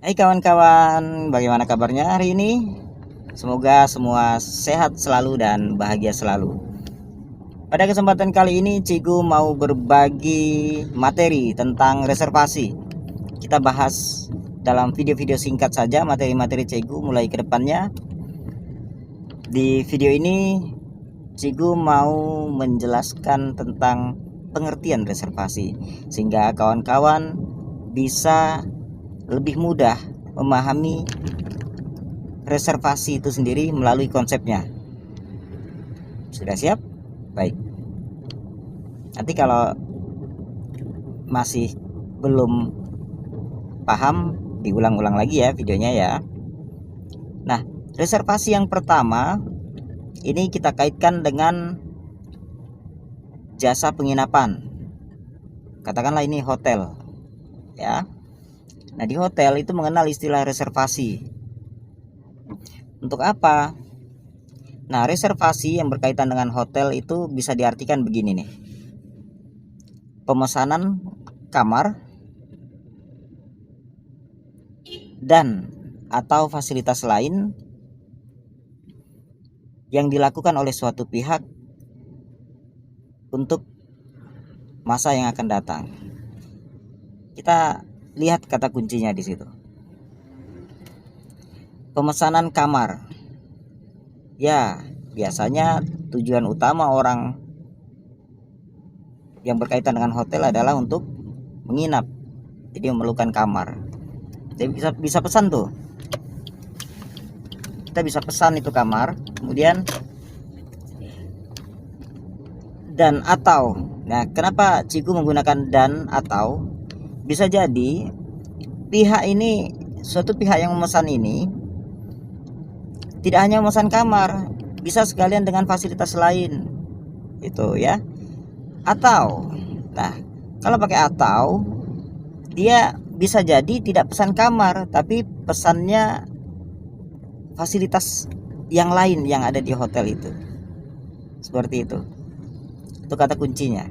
Hai kawan-kawan, bagaimana kabarnya hari ini? Semoga semua sehat selalu dan bahagia selalu. Pada kesempatan kali ini Cigu mau berbagi materi tentang reservasi. Kita bahas dalam video-video singkat saja materi-materi Cigu mulai ke depannya. Di video ini Cigu mau menjelaskan tentang pengertian reservasi sehingga kawan-kawan bisa lebih mudah memahami reservasi itu sendiri melalui konsepnya. Sudah siap? Baik. Nanti kalau masih belum paham, diulang-ulang lagi ya videonya ya. Nah, reservasi yang pertama ini kita kaitkan dengan jasa penginapan. Katakanlah ini hotel ya. Nah, di hotel itu mengenal istilah reservasi. Untuk apa? Nah, reservasi yang berkaitan dengan hotel itu bisa diartikan begini nih. Pemesanan kamar dan atau fasilitas lain yang dilakukan oleh suatu pihak untuk masa yang akan datang. Kita lihat kata kuncinya di situ. Pemesanan kamar. Ya, biasanya tujuan utama orang yang berkaitan dengan hotel adalah untuk menginap. Jadi memerlukan kamar. Jadi bisa pesan tuh. Kita bisa pesan itu kamar, kemudian dan atau. Nah, kenapa Cigu menggunakan dan atau? Bisa jadi pihak ini, suatu pihak yang memesan ini tidak hanya memesan kamar, bisa sekalian dengan fasilitas lain, itu ya. Atau, nah kalau pakai atau, dia bisa jadi tidak pesan kamar, tapi pesannya fasilitas yang lain yang ada di hotel itu. Seperti itu. Itu kata kuncinya.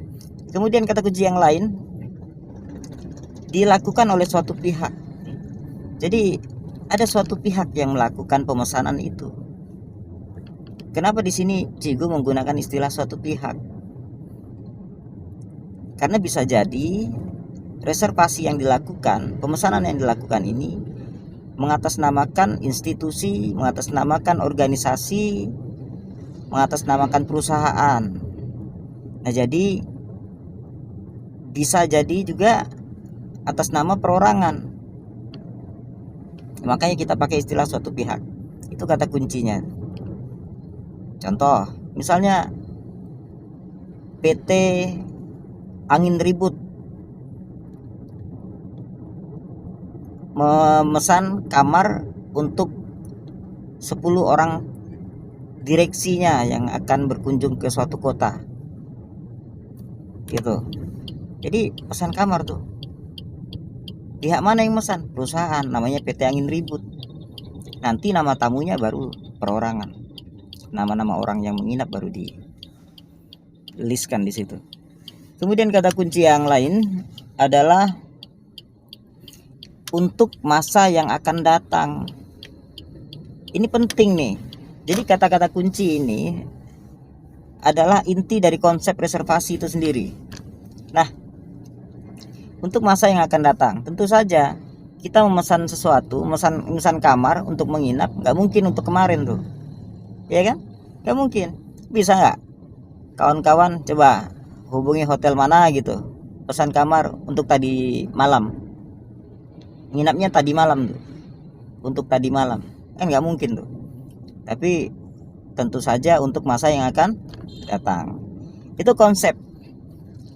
Kemudian kata kunci yang lain, dilakukan oleh suatu pihak. Jadi ada suatu pihak yang melakukan pemesanan itu. Kenapa di sini Cigu menggunakan istilah suatu pihak? Karena bisa jadi reservasi yang dilakukan, pemesanan yang dilakukan ini mengatasnamakan institusi, mengatasnamakan organisasi, mengatasnamakan perusahaan. Nah, jadi bisa jadi juga atas nama perorangan. Makanya kita pakai istilah suatu pihak. Itu kata kuncinya. Contoh, misalnya PT Angin Ribut memesan kamar untuk 10 orang direksinya yang akan berkunjung ke suatu kota. Gitu. Jadi pesan kamar tuh. Pihak mana yang mesan? Perusahaan, namanya PT Angin Ribut. Nanti nama tamunya baru perorangan. Nama-nama orang yang menginap baru di-listkan di situ. Kemudian kata kunci yang lain adalah untuk masa yang akan datang. Ini penting nih. Jadi kata-kata kunci ini adalah inti dari konsep reservasi itu sendiri. Nah, untuk masa yang akan datang, tentu saja kita memesan sesuatu, memesan kamar untuk menginap, nggak mungkin untuk kemarin tuh, ya kan? Nggak mungkin. Bisa nggak? Kawan-kawan coba hubungi hotel mana gitu, pesan kamar untuk tadi malam, nginapnya tadi malam tuh, untuk tadi malam, kan nggak mungkin tuh. Tapi tentu saja untuk masa yang akan datang. Itu konsep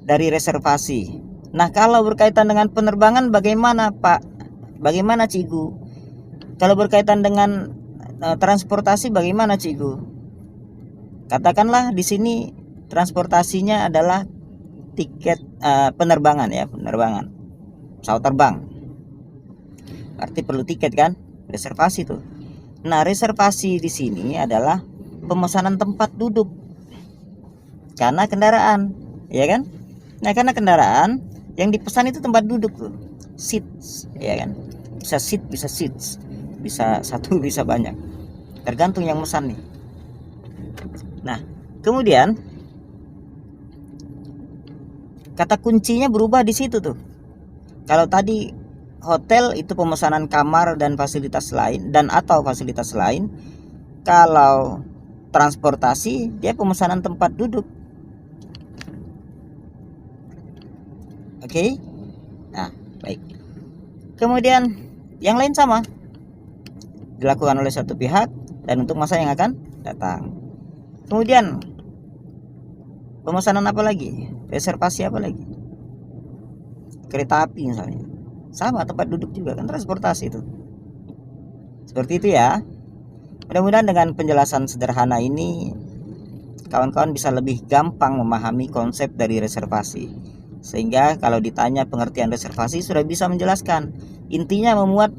dari reservasi. Nah, kalau berkaitan dengan penerbangan bagaimana, Pak? Bagaimana, Cigu? Kalau berkaitan dengan transportasi bagaimana, Cigu? Katakanlah di sini transportasinya adalah tiket penerbangan ya, penerbangan. Pesawat terbang. Berarti perlu tiket kan? Reservasi tuh. Nah, reservasi di sini adalah pemesanan tempat duduk. Karena kendaraan, ya kan? Nah, karena kendaraan yang dipesan itu tempat duduk tuh, seats, ya kan? Bisa seat, bisa seats, bisa satu, bisa banyak, tergantung yang mesan nih. Nah, kemudian kata kuncinya berubah di situ tuh. Kalau tadi hotel itu pemesanan kamar dan fasilitas lain dan atau fasilitas lain, kalau transportasi dia pemesanan tempat duduk. Oke. Nah, baik. Kemudian yang lain sama dilakukan oleh satu pihak dan untuk masa yang akan datang. Kemudian pemesanan apa lagi? Reservasi apa lagi? Kereta api misalnya, sama tempat duduk juga kan, transportasi itu. Seperti itu ya. Mudah-mudahan dengan penjelasan sederhana ini kawan-kawan bisa lebih gampang memahami konsep dari reservasi, sehingga kalau ditanya pengertian reservasi sudah bisa menjelaskan. Intinya memuat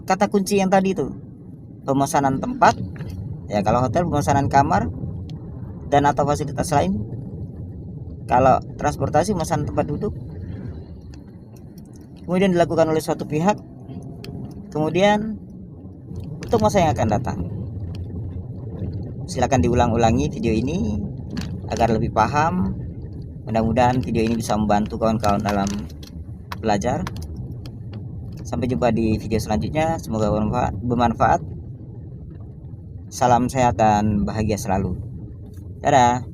kata kunci yang tadi itu, pemesanan tempat ya, kalau hotel pemesanan kamar dan atau fasilitas lain. Kalau transportasi pemesanan tempat duduk, kemudian dilakukan oleh suatu pihak, kemudian untuk masa yang akan datang. Silakan diulang-ulangi video ini agar lebih paham. Mudah-mudahan video ini bisa membantu kawan-kawan dalam belajar. Sampai jumpa di video selanjutnya, semoga bermanfaat. Salam sehat dan bahagia selalu. Dadah.